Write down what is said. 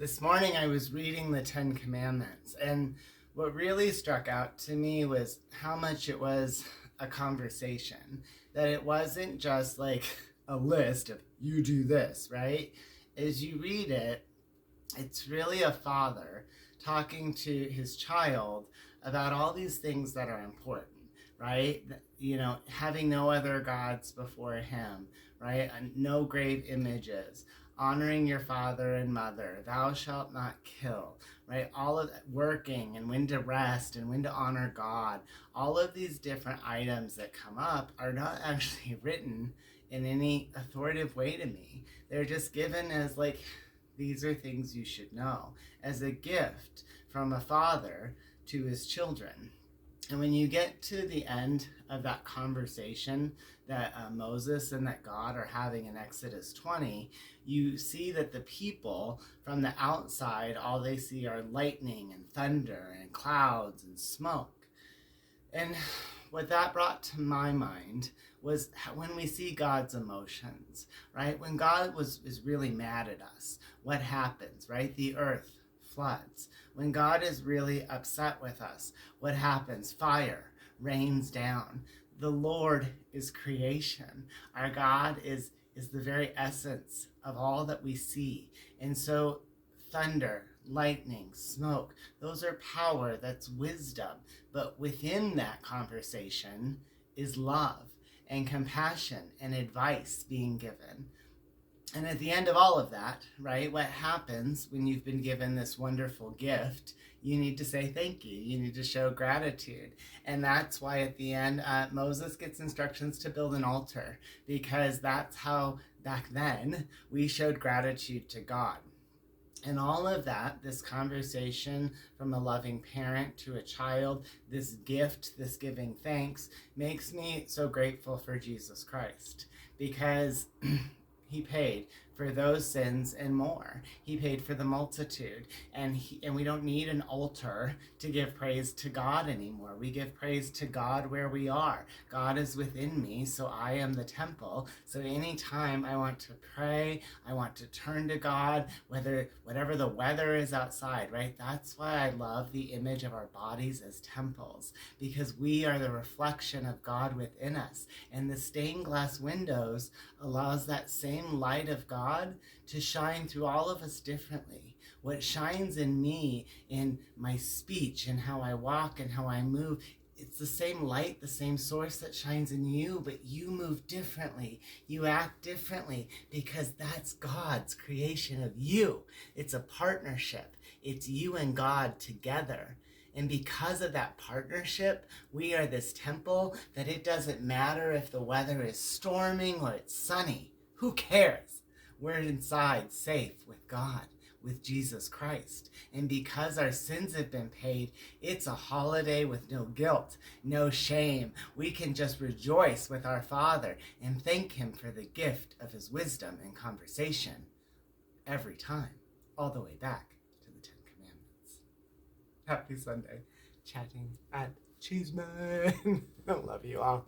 This morning I was reading the Ten Commandments, and what really struck out to me was how much it was a conversation. That it wasn't just like a list of you do this, right? As you read it, it's really a father talking to his child about all these things that are important, right? Having no other gods before him, right? And no grave images, honoring your father and mother, thou shalt not kill, right? All of that, working and when to rest and when to honor God. All of these different items that come up are not actually written in any authoritative way to me. They're just given as like, these are things you should know, as a gift from a father to his children. And when you get to the end of that conversation that Moses and that God are having in Exodus 20, you see that the people from the outside, all they see are lightning and thunder and clouds and smoke. And what that brought to my mind was when we see God's emotions, right? When God is really mad at us, what happens, right? The earth floods. When God is really upset with us, what happens? Fire rains down. The Lord is creation. Our God is the very essence of all that we see. And so thunder, lightning, smoke, those are power, that's wisdom. But within that conversation is love and compassion and advice being given. And at the end of all of that, right, what happens when you've been given this wonderful gift? You need to say thank you. You need to show gratitude. And that's why at the end, Moses gets instructions to build an altar, because that's how back then we showed gratitude to God. And all of that, this conversation from a loving parent to a child, this gift, this giving thanks, makes me so grateful for Jesus Christ, because he paid for those sins and more. He paid for the multitude. And we don't need an altar to give praise to God anymore. We give praise to God where we are. God is within me, so I am the temple. So anytime I want to pray, I want to turn to God, whatever the weather is outside, right? That's why I love the image of our bodies as temples, because we are the reflection of God within us. And the stained glass windows allows that same light of God to shine through all of us differently. What shines in me, in my speech and how I walk and how I move, it's the same light, the same source that shines in you, but you move differently. You act differently because that's God's creation of you. It's a partnership. It's you and God together. And because of that partnership, we are this temple that it doesn't matter if the weather is storming or it's sunny. Who cares? We're inside safe with God, with Jesus Christ. And because our sins have been paid, it's a holiday with no guilt, no shame. We can just rejoice with our Father and thank him for the gift of his wisdom and conversation every time, all the way back to the Ten Commandments. Happy Sunday. Chatting at Cheesman. I love you all.